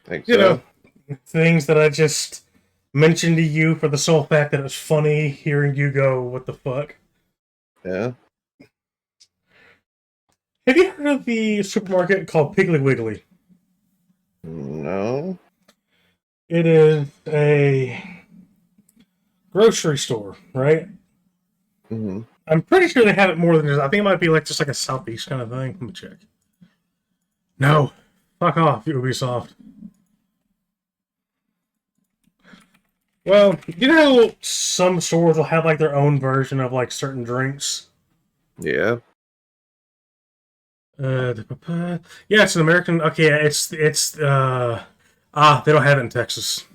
Think You know, so? things that I just mentioned to you for the sole fact that it's funny hearing you go, "What the fuck?" Yeah. Have you heard of the supermarket called Piggly Wiggly? No. It is a grocery store, right? Hmm. I'm pretty sure they have it more than just. I think it might be like just like a southeast kind of thing. Let me check. No, fuck off, Ubisoft. Well, you know how some stores will have like their own version of like certain drinks. Yeah. Yeah, it's an American. Okay, they don't have it in Texas.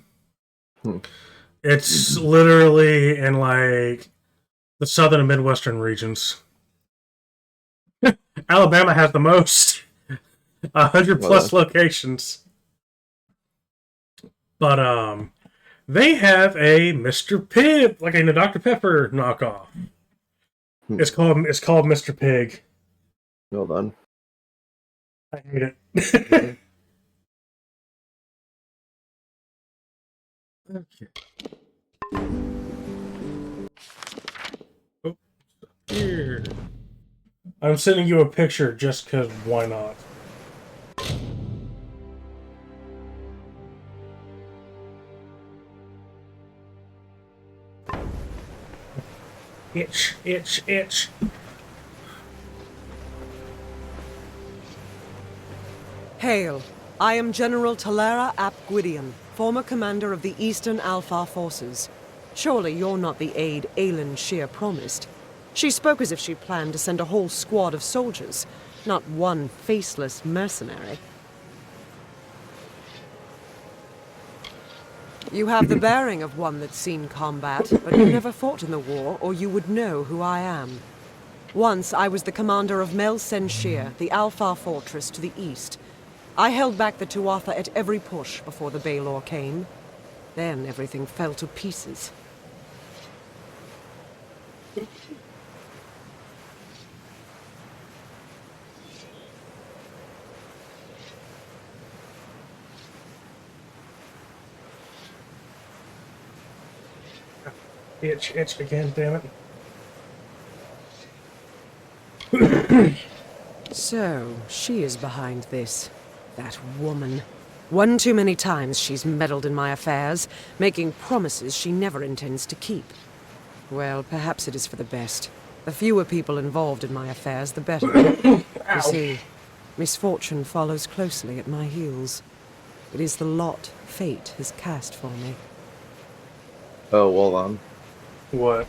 Hmm. It's literally in like the southern and midwestern regions. Alabama has the most, 100 Well plus locations. But they have a Mr. Pibb, like a Dr. Pepper knockoff. then. It's called Mr. Pig. Well done. I hate it. Okay. Oh, here. I'm sending you a picture just because why not? Itch, itch, itch. Hail. I am General Talera Ap Gwydion, former commander of the Eastern Alpha Forces. Surely you're not the aide Aelin Shear promised. She spoke as if she planned to send a whole squad of soldiers, not one faceless mercenary. You have the bearing of one that's seen combat, but you never fought in the war, or you would know who I am. Once I was the commander of Mel Sen Shear, the Alpha Fortress to the east. I held back the Tuatha at every push before the Baelor came. Then everything fell to pieces. Itch, itch again, damn it. So, she is behind this. That woman. One too many times she's meddled in my affairs, making promises she never intends to keep. Well, perhaps it is for the best. The fewer people involved in my affairs, the better. You see, misfortune follows closely at my heels. It is the lot fate has cast for me. Oh, well done. What?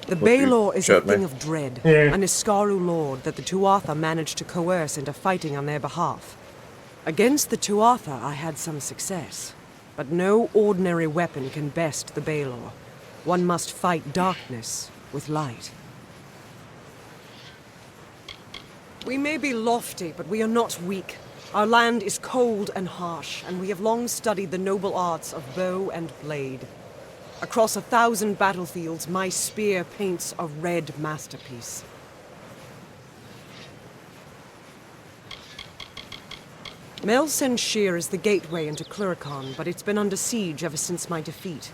The What you Baelor is a showed me. thing of dread, Yeah. an Iskaru lord that the Tuatha managed to coerce into fighting on their behalf. Against the Tuatha, I had some success. But no ordinary weapon can best the Baelor. One must fight darkness with light. We may be lofty, but we are not weak. Our land is cold and harsh, and we have long studied the noble arts of bow and blade. Across 1,000 battlefields, my spear paints a red masterpiece. Mel Sen Shear is the gateway into Cluricon, but it's been under siege ever since my defeat.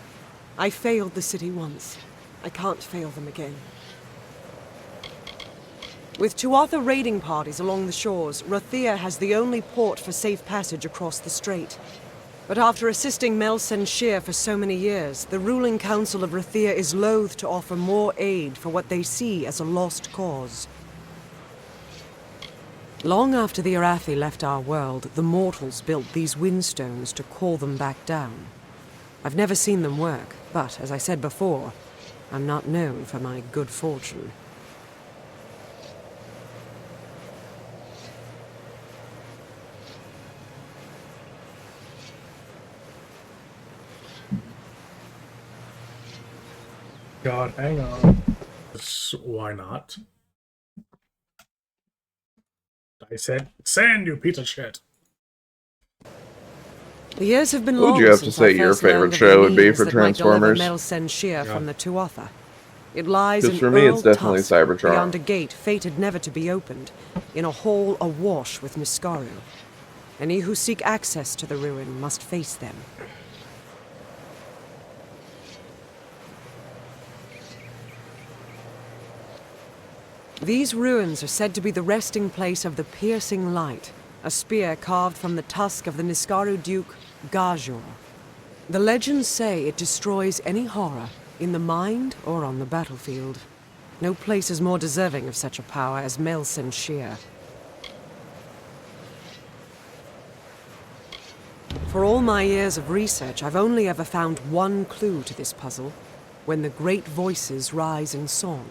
I failed the city once. I can't fail them again. With Tuatha raiding parties along the shores, Rathia has the only port for safe passage across the strait. But after assisting Mel Sen Shear for so many years, the ruling council of Rathia is loath to offer more aid for what they see as a lost cause. Long after the Arathi left our world, the mortals built these windstones to call them back down. I've never seen them work, but, as I said before, I'm not known for my good fortune. God, hang on. Why not? I said, sand, you piece of shit. The years have been What would long you have to since say I your first favorite learned of show the would be means for that might deliver Transformers? Mel Sen Shear Yeah. from the Tuatha. It lies 'Cause in for me, it's Earl definitely Tusk, Cybertron. beyond a gate fated never to be opened, in a hall awash with Niskaru. Any who seek access to the ruin must face them. These ruins are said to be the resting place of the Piercing Light, a spear carved from the tusk of the Niskaru Duke, Gajor. The legends say it destroys any horror, in the mind or on the battlefield. No place is more deserving of such a power as Melsen Shear. For all my years of research, I've only ever found one clue to this puzzle: when the great voices rise in song.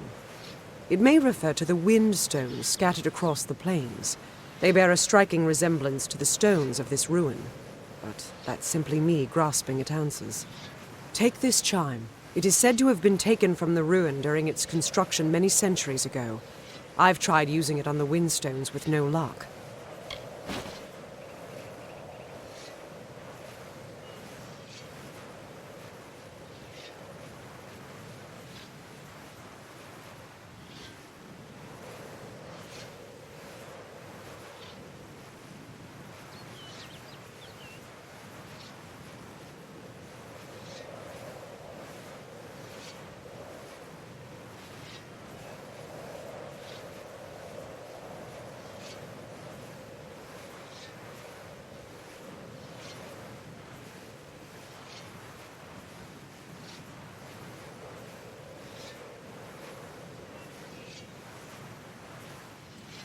It may refer to the wind stones scattered across the plains. They bear a striking resemblance to the stones of this ruin. But that's simply me grasping at answers. Take this chime. It is said to have been taken from the ruin during its construction many centuries ago. I've tried using it on the windstones with no luck.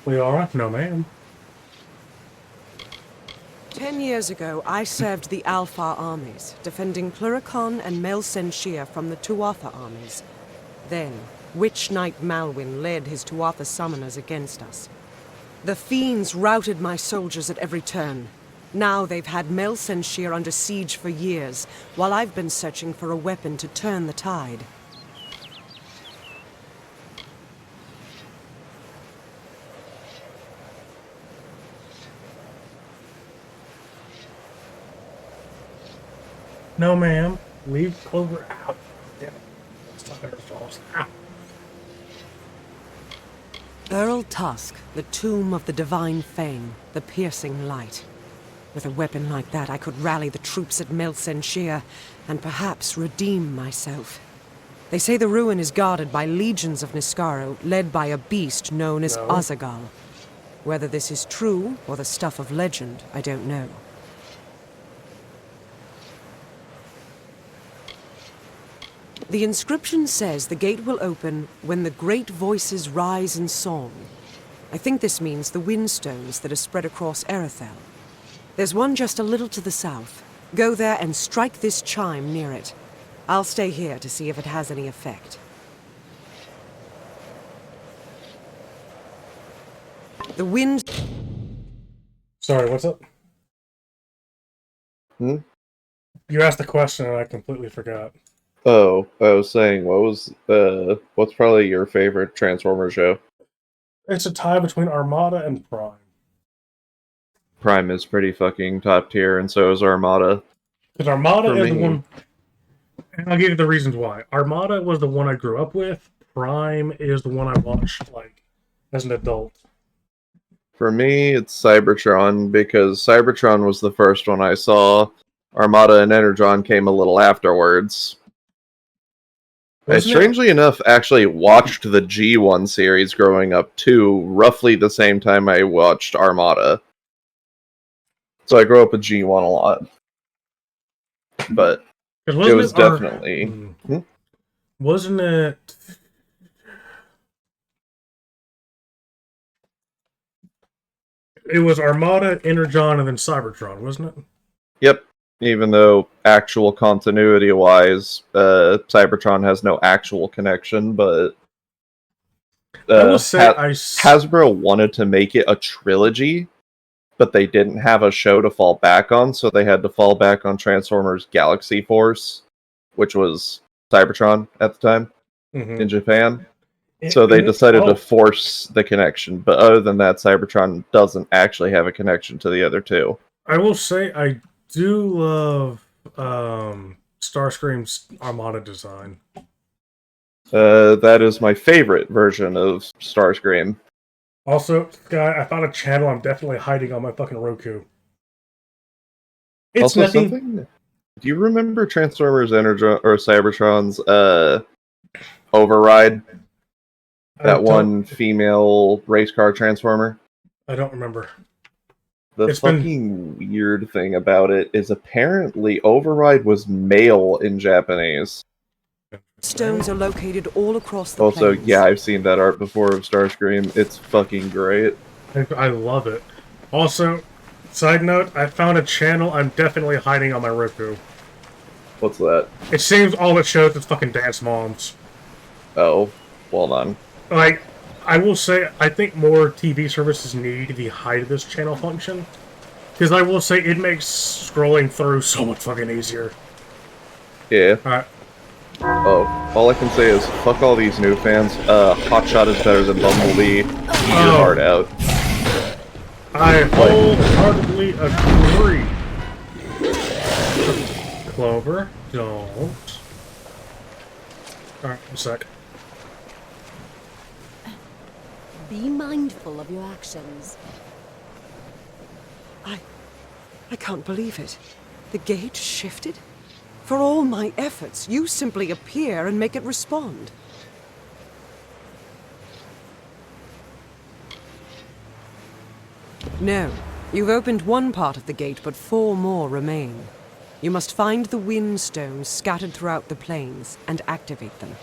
Liara? No, ma'am. 10 years ago, I served the Alpha armies, defending Pluricon and Melsen Shear from the Tuatha armies. Then, Witch Knight Malwyn led his Tuatha summoners against us. The fiends routed my soldiers at every turn. Now they've had Melsen Shear under siege for years, while I've been searching for a weapon to turn the tide. No, ma'am. Leave Clover out. Damn it. Let's talk about ourselves. Ow. Earl Tusk, the tomb of the Divine Fang, the Piercing Light. With a weapon like that, I could rally the troops at Melsen Shear and perhaps redeem myself. They say the ruin is guarded by legions of Niskaro, led by a beast known as Azagal. Whether this is true or the stuff of legend, I don't know. The inscription says the gate will open when the great voices rise in song. I think this means the windstones that are spread across Erethel. There's one just a little to the south. Go there and strike this chime near it. I'll stay here to see if it has any effect. The wind... Sorry, what's up? Hmm? You asked the question and I completely forgot. Oh, I was saying, what's probably your favorite Transformer show? It's a tie between Armada and Prime. Prime is pretty fucking top tier, and so is Armada. Because Armada For is the me. one... And I'll give you the reasons why. Armada was the one I grew up with. Prime is the one I watched, like, as an adult. For me, it's Cybertron, because Cybertron was the first one I saw. Armada and Energon came a little afterwards. I strangely enough actually watched the G1 series growing up too, roughly the same time I watched Armada. So I grew up with G1 a lot. But it was definitely... Wasn't it... It was Armada, Energon, and then Cybertron, wasn't it? Yep. Even though actual continuity-wise, Cybertron has no actual connection, but I will say Hasbro wanted to make it a trilogy, but they didn't have a show to fall back on, so they had to fall back on Transformers Galaxy Force, which was Cybertron at the time in Japan. So they decided to force the connection, but other than that, Cybertron doesn't actually have a connection to the other two. I will say I do love Starscream's Armada design. That is my favorite version of Starscream. Also, Sky, I found a channel I'm definitely hiding on my fucking Roku. It's Also, nothing. something. Do you remember Transformers Energon or Cybertron's Override? That one female race car transformer? I don't remember. The It's fucking weird thing about it is apparently Override was male in Japanese. Stones are located all across the Also, plains. yeah, I've seen that art before of Starscream. It's fucking great. I love it. Also, side note, I found a channel I'm definitely hiding on my Roku. What's that? It seems all it shows is fucking dance moms. Oh, well done. Like, I will say, I think more TV services need the hide this channel function. Because I will say, it makes scrolling through so much fucking easier. Yeah. Alright. Oh, all I can say is, fuck all these new fans. Hotshot is better than Bumblebee. Eat your heart out. I wholeheartedly agree. Clover, don't. Alright, a sec. Be mindful of your actions. I can't believe it. The gate shifted? For all my efforts, you simply appear and make it respond. No. You've opened one part of the gate, but 4 more remain. You must find the wind stones scattered throughout the plains and activate them.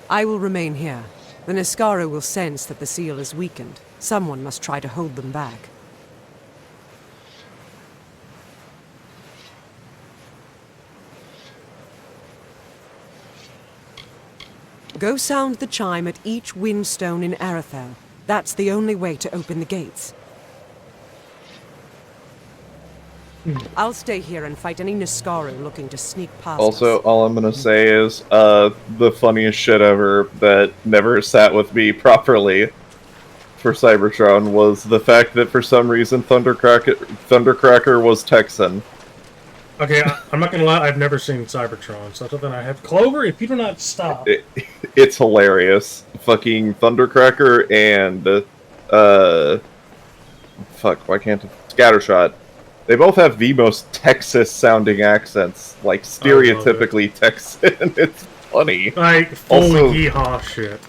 I will remain here. The Niskara will sense that the seal is weakened. Someone must try to hold them back. Go sound the chime at each windstone in Arathel. That's the only way to open the gates. I'll stay here and fight any Niskaru looking to sneak past Also, us. all I'm gonna say is, the funniest shit ever that never sat with me properly for Cybertron was the fact that for some reason Thundercracker was Texan. Okay, I'm not gonna lie, I've never seen Cybertron, so that's something I have. Clover, if you do not stop. It's hilarious. Fucking Thundercracker and, fuck, why can't Scattershot. They both have the most Texas-sounding accents, like stereotypically Texan. It's funny. Like, full Also- yeehaw shit.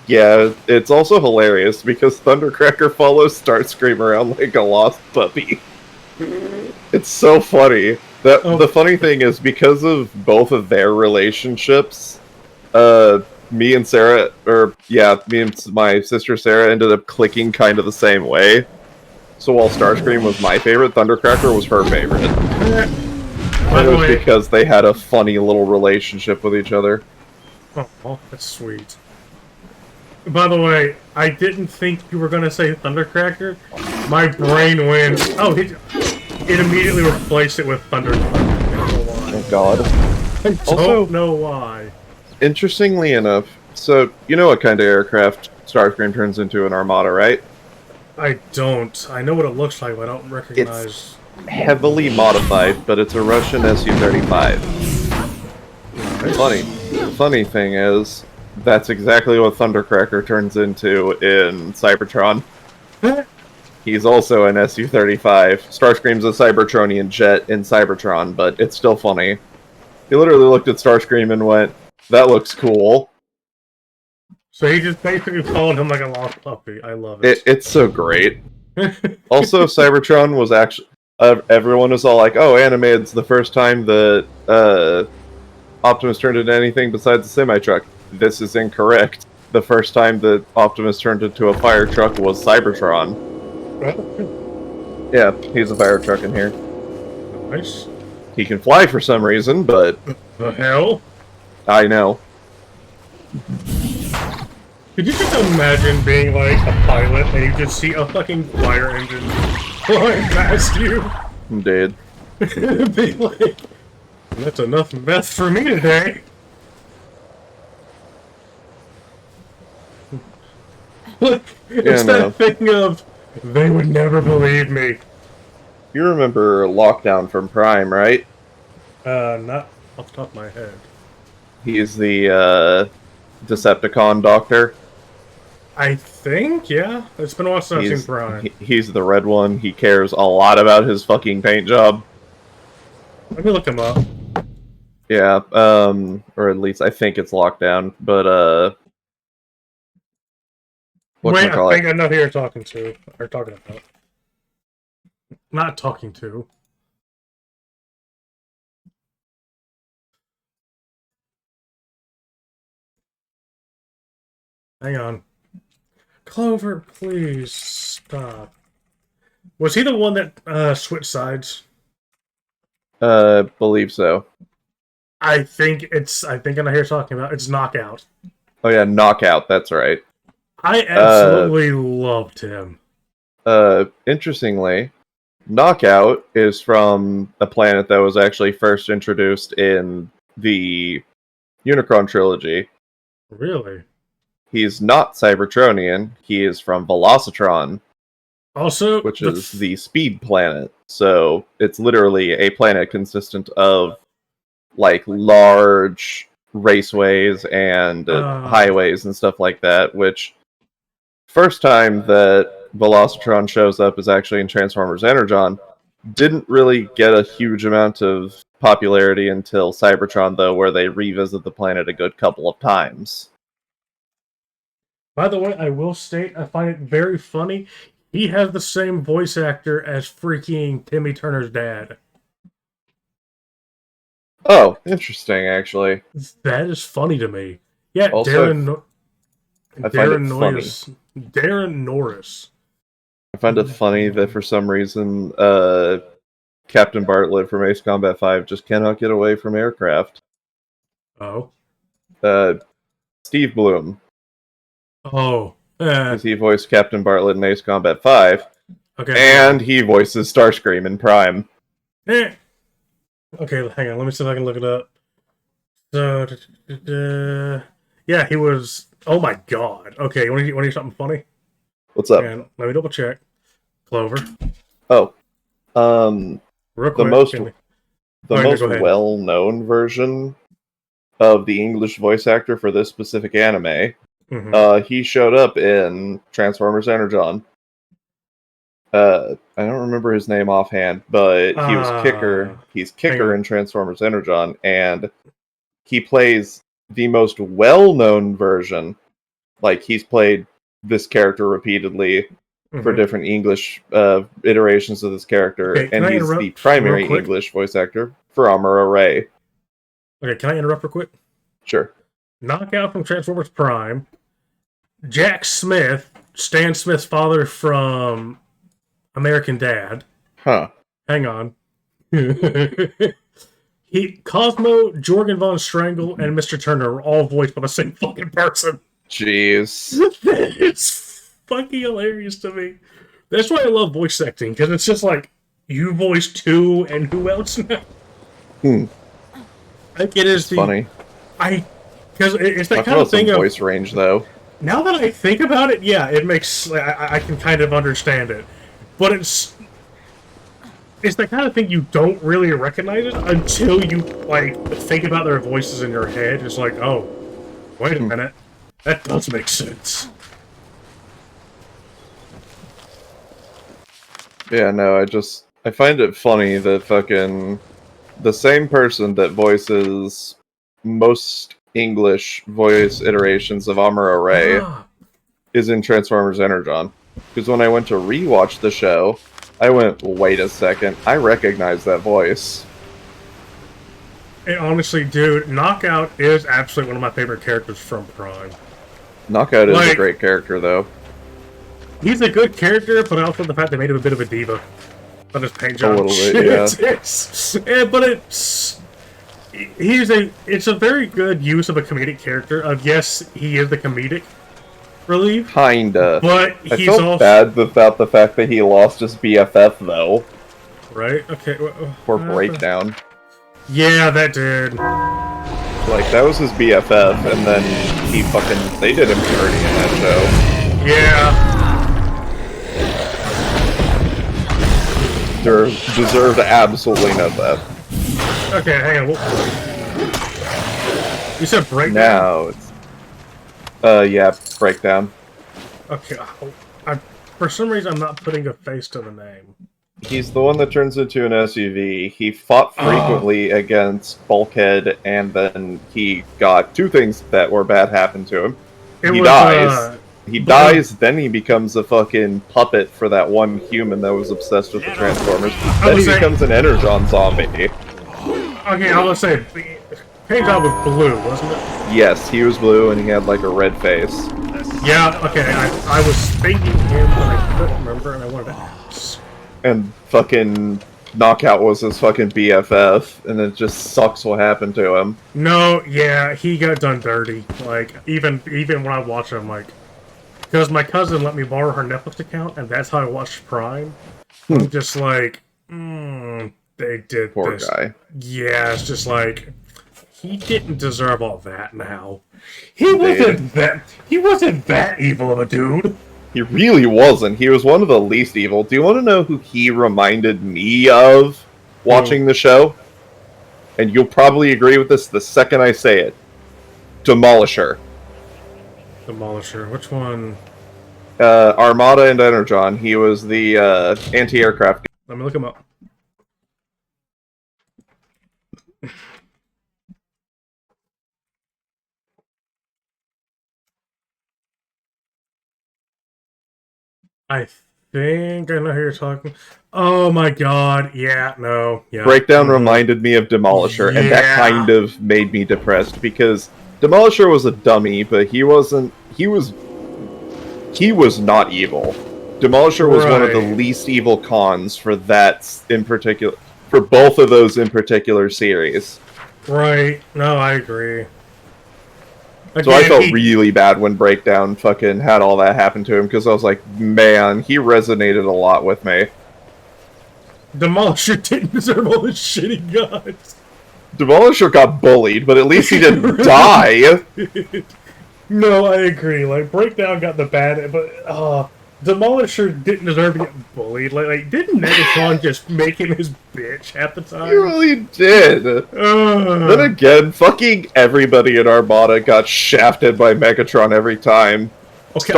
Yeah, it's also hilarious because Thundercracker follows Starscream around like a lost puppy. It's so funny. The funny thing is, because of both of their relationships, me and my sister Sarah ended up clicking kind of the same way. So while Starscream was my favorite, Thundercracker was her favorite. By It the was way, because they had a funny little relationship with each other. oh, that's sweet. By the way, I didn't think you were gonna say Thundercracker. My brain went, oh, it immediately replaced it with Thundercracker. I don't know why. Oh god. I don't Also- know why. Interestingly enough, so you know what kind of aircraft Starscream turns into an Armada, right? I don't. I know what it looks like, but I don't recognize. Heavily modified, but it's a Russian Su-35. The funny thing is, that's exactly what Thundercracker turns into in Cybertron. He's also an Su-35. Starscream's a Cybertronian jet in Cybertron, but it's still funny. He literally looked at Starscream and went, "That looks cool." So he just basically followed him like a lost puppy. I love it. It's so great. Also, Cybertron was actually... everyone was all like, oh, animated's the first time that Optimus turned into anything besides a semi-truck. This is incorrect. The first time that Optimus turned into a fire truck was Cybertron. Yeah, he's a fire truck in here. Nice. He can fly for some reason, but The hell? I know. Could you just imagine being like a pilot and you just see a fucking fire engine flying past you? Indeed. Be like, that's enough meth for me today. Look, it's no. that thing of, they would never believe me. You remember Lockdown from Prime, right? Not off the top of my head. He's the Decepticon doctor. I think, yeah. It's been a while since I've seen Prime. He's the red one. He cares a lot about his fucking paint job. Let me look him up. Yeah, or at least I think it's locked down, but, Wait, I think it? I know who you're talking to. Or talking about. Not talking to. Hang on. Clover, please stop. Was he the one that switched sides? Believe so. I think I know who you're talking about. It's Knockout. Oh yeah, Knockout, that's right. I absolutely loved him. Interestingly, Knockout is from a planet that was actually first introduced in the Unicron trilogy. Really? He's not Cybertronian, he is from Velocitron, Also, which is the speed planet. So it's literally a planet consistent of like large raceways and highways and stuff like that, which first time that Velocitron shows up is actually in Transformers Energon. Didn't really get a huge amount of popularity until Cybertron, though, where they revisit the planet a good couple of times. By the way, I will state I find it very funny. He has the same voice actor as freaking Timmy Turner's dad. Oh, interesting, actually. That is funny to me. Yeah, Also, Darren Norris. I find it funny that for some reason, Captain Bartlett from Ace Combat 5 just cannot get away from aircraft. Oh. Steve Bloom. Oh. Because he voiced Captain Bartlett in Ace Combat 5. Okay. And he voices Starscream in Prime. Okay, hang on. Let me see if I can look it up. So, yeah, he was... Oh my god. Okay, you want to hear something funny? What's up? And let me double check. Clover. Oh. Real quick, the most well-known version of the English voice actor for this specific anime, he showed up in Transformers Energon. I don't remember his name offhand, but he was Kicker. He's Kicker in Transformers Energon, and he plays the most well-known version. Like, he's played this character repeatedly for different English iterations of this character, and he's the primary English voice actor for Amuro Ray. Okay, can I interrupt real quick? Sure. Knockout from Transformers Prime. Jack Smith, Stan Smith's father from American Dad. Huh. Hang on. Cosmo, Jorgen von Strangle, and Mr. Turner were all voiced by the same fucking person. Jeez. It's fucking hilarious to me. That's why I love voice acting, because it's just like, you voice two, and who else now? Like, it is funny. Because it's that kind of thing of voice range, though. Now that I think about it, yeah, it makes I can kind of understand it, but it's the kind of thing you don't really recognize it until you like think about their voices in your head. It's like, oh, wait a minute, that does make sense. Yeah, no, I find it funny that fucking the same person that voices most English voice iterations of Amuro Ray is in Transformers Energon. Because when I went to rewatch the show, I went, wait a second, I recognize that voice. And honestly, dude, Knockout is absolutely one of my favorite characters from Prime. Knockout is a great character, though. He's a good character, but also the fact they made him a bit of a diva on his paint job. A little bit, yeah. But it's a very good use of a comedic character. Yes, he is the comedic relief. Kinda. But I felt bad about the fact that he lost his BFF, though. Right? Okay. For Breakdown. Yeah, that did. Like, that was his BFF, and then they did him dirty in that show. Yeah. Deserved absolutely no that. Okay, hang on. You said Breakdown? Now it's... yeah, Breakdown. Okay. For some reason, I'm not putting a face to the name. He's the one that turns into an SUV. He fought frequently against Bulkhead, and then he got two things that were bad happen to him. He dies. He dies, then he becomes a fucking puppet for that one human that was obsessed with the Transformers. Then he becomes an Energon zombie. Okay, I was gonna say, paint job was blue, wasn't it? Yes, he was blue and he had like a red face. Yeah, okay, I was thinking him, but I couldn't remember, and I wanted to ask. And fucking Knockout was his fucking BFF, and it just sucks what happened to him. No, yeah, he got done dirty. Like, even when I watch him, like, because my cousin let me borrow her Netflix account, and that's how I watched Prime. I'm just like, they did Poor this. guy. Yeah, it's just like, he didn't deserve all that now. He wasn't that evil of a dude. He really wasn't. He was one of the least evil. Do you want to know who he reminded me of watching the show? And you'll probably agree with this the second I say it. Demolisher. Demolisher. Which one? Armada and Energon. He was the anti-aircraft. Let me look him up. I think I know who you're talking. Oh my god, yeah, no, yeah. Breakdown reminded me of Demolisher, and that kind of made me depressed, because Demolisher was a dummy, but he wasn't... He was not evil. Demolisher was one of the least evil cons for that in particular... For both of those in particular series. Right, no, I agree. So I felt really bad when Breakdown fucking had all that happen to him, because I was like, man, he resonated a lot with me. Demolisher didn't deserve all this shit he got. Demolisher got bullied, but at least he didn't die. No, I agree. Like, Breakdown got the bad, but Demolisher didn't deserve to get bullied. Like didn't Megatron just make him his bitch half the time? He really did. Then again, fucking everybody in Armada got shafted by Megatron every time. Okay,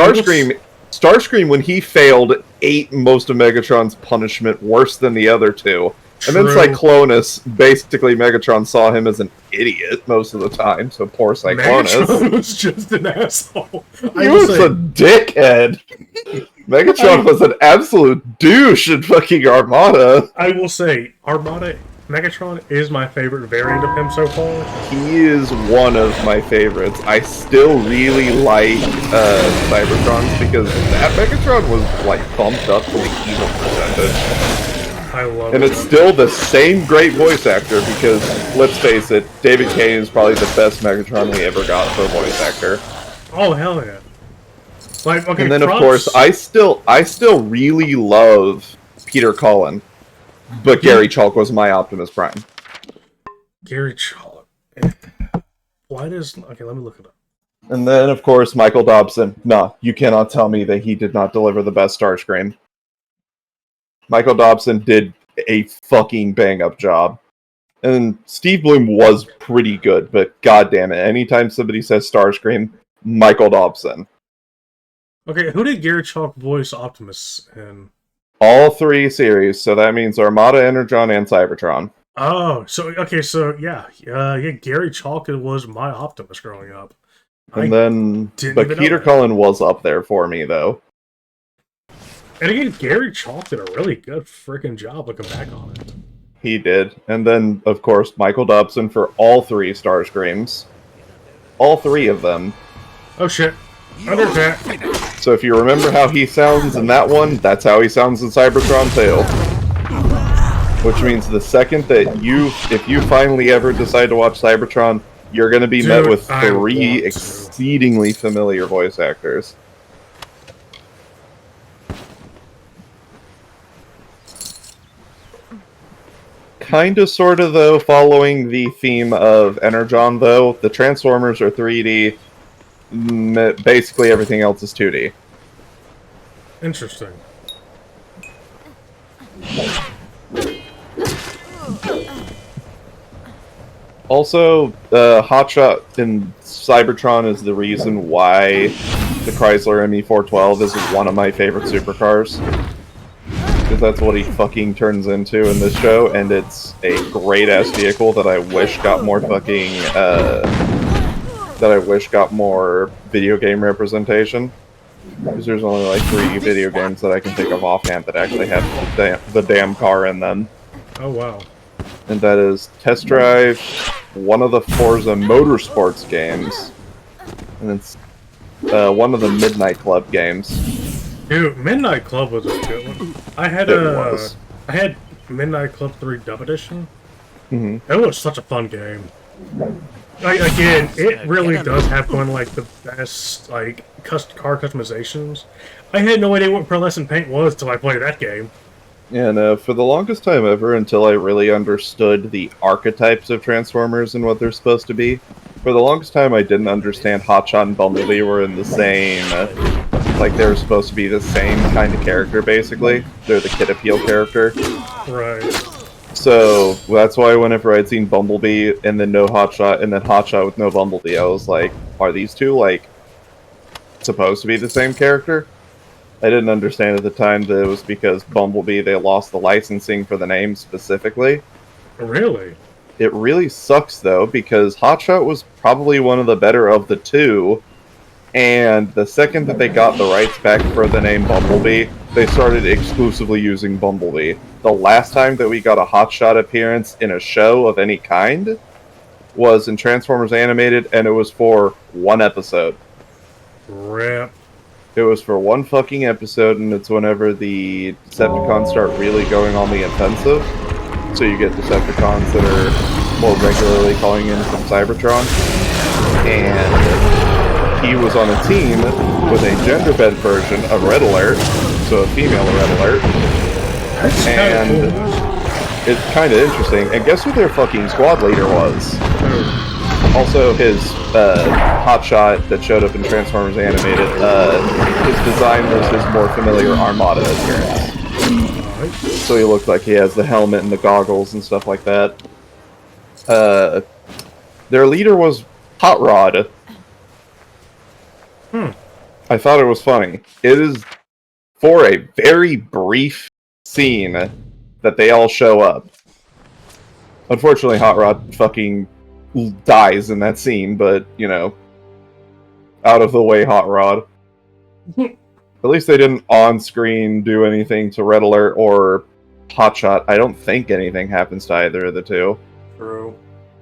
Starscream, when he failed, ate most of Megatron's punishment worse than the other two. And then Cyclonus, basically Megatron saw him as an idiot most of the time, so poor Cyclonus. Megatron was just an asshole. He was a dickhead. Megatron was an absolute douche in fucking Armada. I will say, Megatron is my favorite variant of him so far. He is one of my favorites. I still really like Cybertron's, because that Megatron was like bumped up to the evil percentage. I love and it's still the same great voice actor, because, let's face it, David Kane is probably the best Megatron we ever got for a voice actor. Oh, hell yeah. Like, okay, and then, of course, I still really love Peter Cullen, but Gary Chalk was my Optimus Prime. Gary Chalk. Why does... Okay, let me look it up. And then, of course, Michael Dobson. No, you cannot tell me that he did not deliver the best Starscream. Michael Dobson did a fucking bang-up job. And Steve Bloom was pretty good, but goddamn it, anytime somebody says Starscream, Michael Dobson. Okay, who did Gary Chalk voice Optimus in? All three series, so that means Armada, Energon, and Cybertron. Oh, so, okay, so, yeah, Gary Chalk was my Optimus growing up. And but Peter Cullen was up there for me, though. And again, Gary Chalk did a really good freaking job looking back on it. He did. And then, of course, Michael Dobson for all three Starscreams. All three of them. Oh shit. Undercat. So if you remember how he sounds in that one, that's how he sounds in Cybertron too. Which means the second that if you finally ever decide to watch Cybertron, you're going to be met with three exceedingly familiar voice actors. Kinda, sorta, though, following the theme of Energon, though. The Transformers are 3D. Basically, everything else is 2D. Interesting. Also, Hotshot in Cybertron is the reason why the Chrysler ME412 is one of my favorite supercars. because that's what he fucking turns into in this show, and it's a great-ass vehicle that I wish got more fucking, that I wish got more video game representation. Because there's only like 3 video games that I can think of offhand that actually have the damn car in them. Oh, wow. And that is Test Drive, one of the Forza Motorsports games, and it's one of the Midnight Club games. Dude, Midnight Club was a good one. I had Midnight Club 3 Dub Edition. Mm-hmm. It was such a fun game. Like, again, it really does have one like the best like car customizations. I had no idea what pearlescent paint was till I played that game. Yeah, no, for the longest time ever, until I really understood the archetypes of Transformers and what they're supposed to be, for the longest time I didn't understand Hotshot and Bumblebee were in the same, like they were supposed to be the same kind of character, basically. They're the Kid Appeal character. Right. So, that's why whenever I'd seen Bumblebee, and then no Hotshot, and then Hotshot with no Bumblebee, I was like, are these two, like, supposed to be the same character? I didn't understand at the time that it was because Bumblebee, they lost the licensing for the name specifically. Really? It really sucks, though, because Hotshot was probably one of the better of the two, and the second that they got the rights back for the name Bumblebee, they started exclusively using Bumblebee. The last time that we got a Hotshot appearance in a show of any kind was in Transformers Animated, and it was for one episode. Rip. It was for one fucking episode, and it's whenever the Decepticons start really going on the offensive. So you get Decepticons that are more regularly calling in from Cybertron. And he was on a team with a gender-bent version of Red Alert, so a female Red Alert. And it's kind of interesting. And guess who their fucking squad leader was? Also, his Hotshot that showed up in Transformers Animated, his design was his more familiar Armada appearance. So he looked like he has the helmet and the goggles and stuff like that. Their leader was Hot Rod. I thought it was funny. It is for a very brief scene that they all show up. Unfortunately, Hot Rod fucking dies in that scene, but, you know, out of the way, Hot Rod. At least they didn't on-screen do anything to Red Alert or Hotshot. I don't think anything happens to either of the two. True.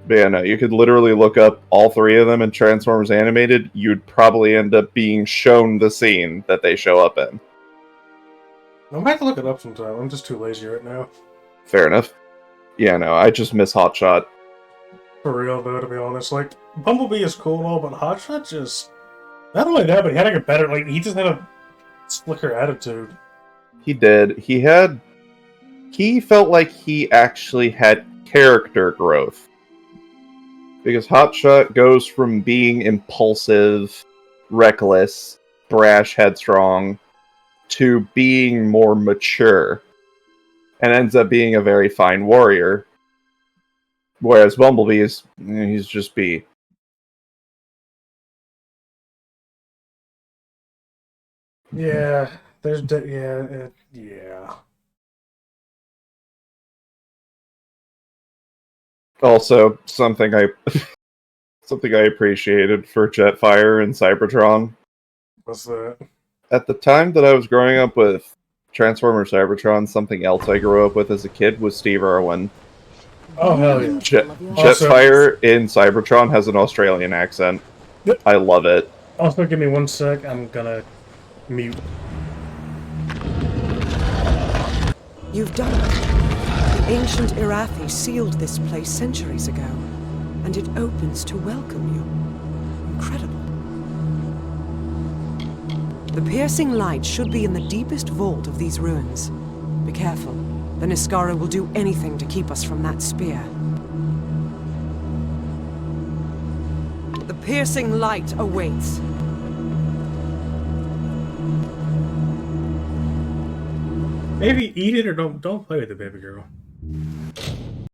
But yeah, no, you could literally look up all 3 of them in Transformers Animated. You'd probably end up being shown the scene that they show up in. I'm gonna have to look it up sometime. I'm just too lazy right now. Fair enough. Yeah, no, I just miss Hotshot. For real, though, to be honest. Like, Bumblebee is cool and all, but Hotshot just... Not only that, but he had like a better... Like, he just had a slicker attitude. He did. He felt like he actually had character growth. Because Hotshot goes from being impulsive, reckless, brash, headstrong, to being more mature. And ends up being a very fine warrior. Whereas Bumblebee is, he's just B. Yeah, yeah. Also, something I appreciated for Jetfire and Cybertron. What's that? At the time that I was growing up with Transformers Cybertron, something else I grew up with as a kid was Steve Irwin. Oh, hell yeah. Jetfire in Cybertron has an Australian accent. Yep. I love it. Also, give me 1 sec. I'm gonna mute. You've done it. The ancient Irathi sealed this place centuries ago, and it opens to welcome you. Incredible. The piercing light should be in the deepest vault of these ruins. Be careful. The Niskara will do anything to keep us from that spear. The piercing light awaits. Maybe eat it or don't play with it, baby girl.